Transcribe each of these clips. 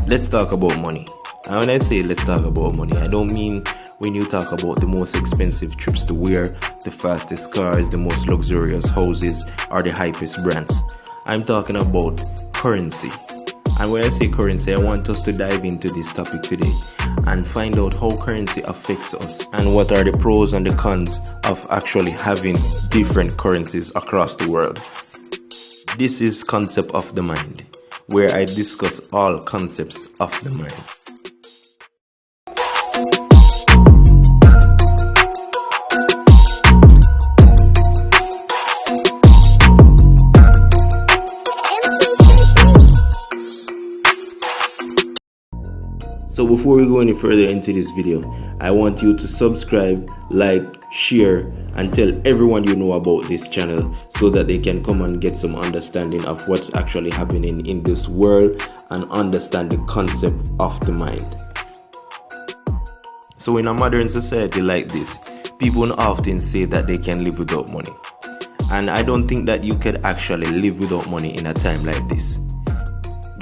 let's talk about money. And when I say let's talk about money, I don't mean when you talk about the most expensive trips to wear, the fastest cars, the most luxurious houses, or the hypest brands. I'm talking about currency. And when I say currency, I want us to dive into this topic today and find out how currency affects us and what are the pros and the cons of actually having different currencies across the world. This is Concept of the Mind, where I discuss all concepts of the mind. So before we go any further into this video, I want you to subscribe, like, share, and tell everyone you know about this channel so that they can come and get some understanding of what's actually happening in this world and understand the concept of the mind. So in a modern society like this, people often say that they can live without money. And I don't think that you could actually live without money in a time like this.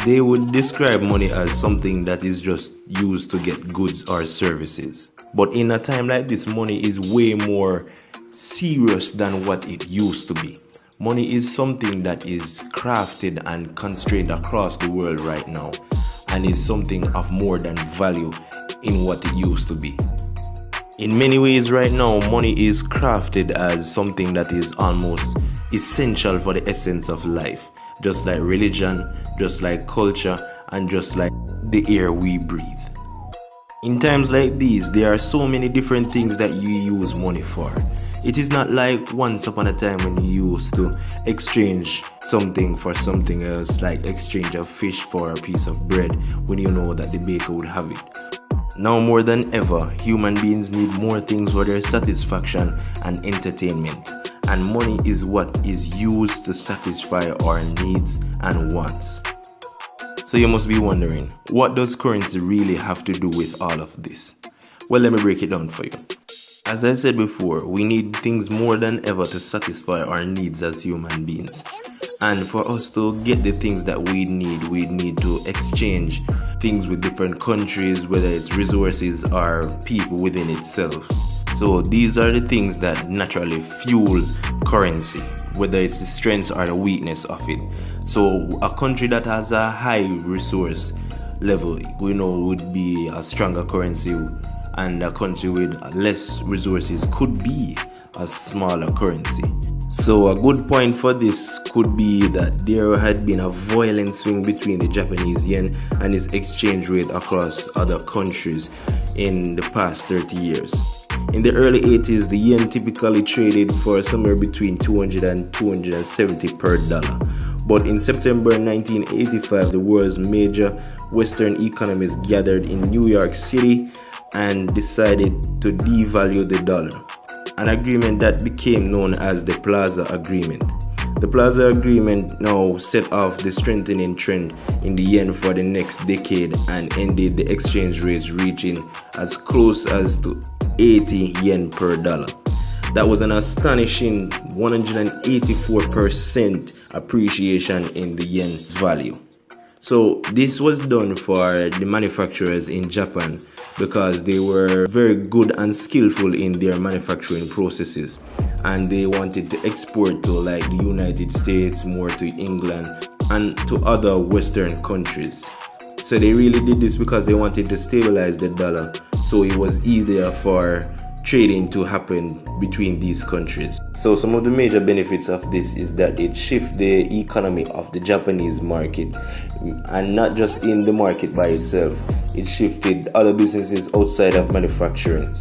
They would describe money as something that is just used to get goods or services. But in a time like this, money is way more serious than what it used to be. Money is something that is crafted and constrained across the world right now, and is something of more than value in what it used to be. In many ways right now, money is crafted as something that is almost essential for the essence of life. Just like religion, just like culture, and just like the air we breathe. In times like these, there are so many different things that you use money for. It is not like once upon a time when you used to exchange something for something else, like exchange a fish for a piece of bread when you know that the baker would have it. Now more than ever, human beings need more things for their satisfaction and entertainment. And money is what is used to satisfy our needs and wants. So you must be wondering, what does currency really have to do with all of this? Well, let me break it down for you. As I said before, we need things more than ever to satisfy our needs as human beings. And for us to get the things that we need to exchange things with different countries, whether it's resources or people within itself. So these are the things that naturally fuel currency, whether it's the strengths or the weakness of it. So a country that has a high resource level, we know would be a stronger currency, and a country with less resources could be a smaller currency. So a good point for this could be that there had been a violent swing between the Japanese yen and its exchange rate across other countries in the past 30 years. In the early 80s, the yen typically traded for somewhere between 200 and 270 per dollar. But in September 1985, the world's major Western economies gathered in New York City and decided to devalue the dollar, an agreement that became known as the Plaza Agreement. The Plaza Agreement now set off the strengthening trend in the yen for the next decade and ended the exchange rates reaching as close as to 80 yen per dollar. That was an astonishing 184% appreciation in the yen's value. So this was done for the manufacturers in Japan because they were very good and skillful in their manufacturing processes, and they wanted to export to like the United States, more to England and to other Western countries. So they really did this because they wanted to stabilize the dollar, so it was easier for trading to happen between these countries. So some of the major benefits of this is that it shifts the economy of the Japanese market, and not just in the market by itself, it shifted other businesses outside of manufacturing.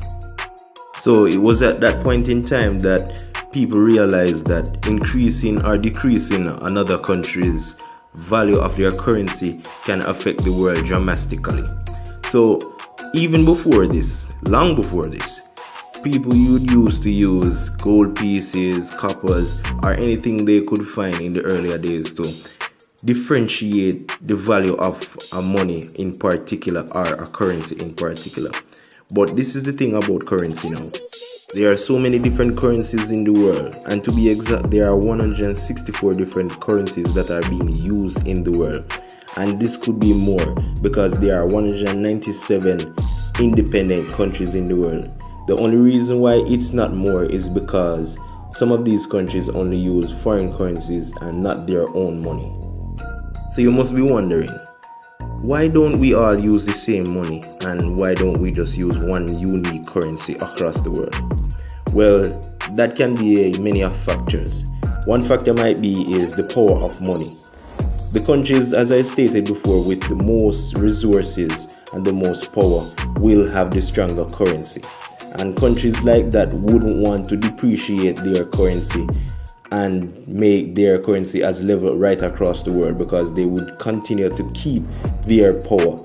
So it was at that point in time that people realized that increasing or decreasing another country's value of their currency can affect the world dramatically. So even before this, long before this, people used to use gold pieces, coppers, or anything they could find in the earlier days to differentiate the value of a money in particular or a currency in particular. But this is the thing about currency now. There are so many different currencies in the world, and to be exact, there are 164 different currencies that are being used in the world. and this could be more because there are 197 independent countries in the world. The only reason why it's not more is because some of these countries only use foreign currencies and not their own money. So you must be wondering, why don't we all use the same money, and why don't we just use one unique currency across the world? Well, that can be many of factors. One factor might be is the power of money. The countries, as I stated before, with the most resources and the most power will have the stronger currency. And countries like that wouldn't want to depreciate their currency and make their currency as level right across the world, because they would continue to keep their power.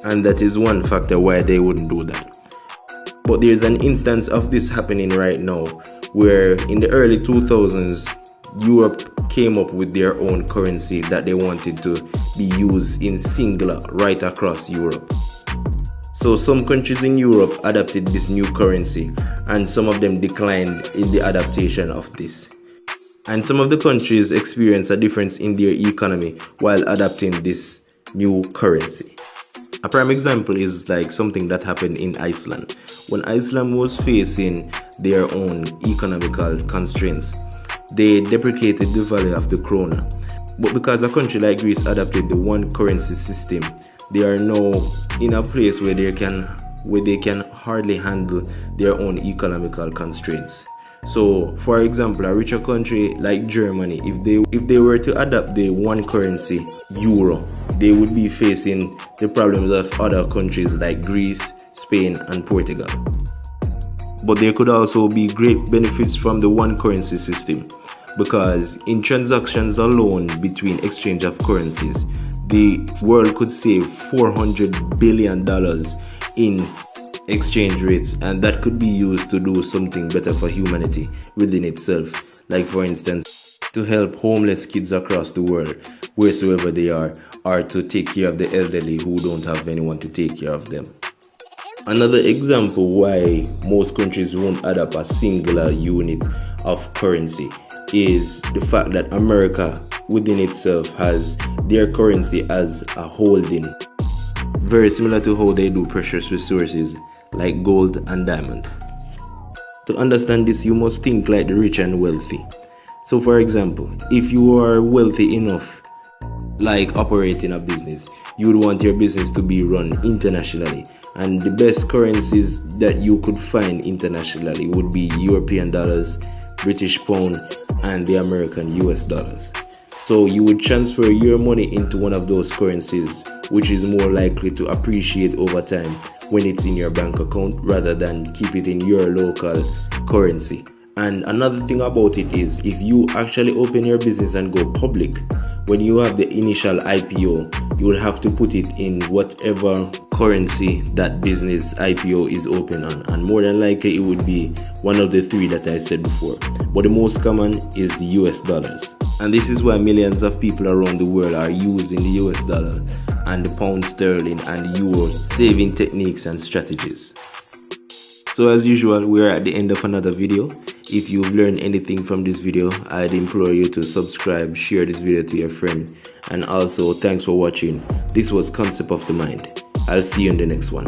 And that is one factor why they wouldn't do that. But there's an instance of this happening right now, where in the early 2000s, Europe came up with their own currency that they wanted to be used in singular right across Europe. So some countries in Europe adopted this new currency, and some of them declined in the adaptation of this. And some of the countries experienced a difference in their economy while adapting this new currency. A prime example is like something that happened in Iceland. When Iceland was facing their own economical constraints, they deprecated the value of the krona. But because a country like Greece adopted the one currency system, they are now in a place where they can hardly handle their own economical constraints. So, for example, a richer country like Germany, if they were to adopt the one currency, euro, they would be facing the problems of other countries like Greece, Spain, and Portugal. But there could also be great benefits from the one currency system, because in transactions alone between exchange of currencies, the world could save $400 billion in exchange rates, and that could be used to do something better for humanity within itself. Like, for instance, to help homeless kids across the world, wheresoever they are, or to take care of the elderly who don't have anyone to take care of them. Another example why most countries won't adopt a singular unit of currency is the fact that America within itself has their currency as a holding, very similar to how they do precious resources like gold and diamond. To understand this, you must think like the rich and wealthy. So for example, if you are wealthy enough, like operating a business, you would want your business to be run internationally, and the best currencies that you could find internationally would be European dollars, British pound, and the American US dollars. So you would transfer your money into one of those currencies, which is more likely to appreciate over time when it's in your bank account, rather than keep it in your local currency. And another thing about it is, if you actually open your business and go public, when you have the initial IPO, you will have to put it in whatever currency that business IPO is open on, and more than likely it would be one of the three that I said before. But the most common is the US dollars. And this is why millions of people around the world are using the US dollar and the pound sterling and the euro saving techniques and strategies. So as usual, we are at the end of another video. If you've learned anything from this video, I'd implore you to subscribe, share this video to your friend, and also thanks for watching. This was Concept of the Mind. I'll see you in the next one.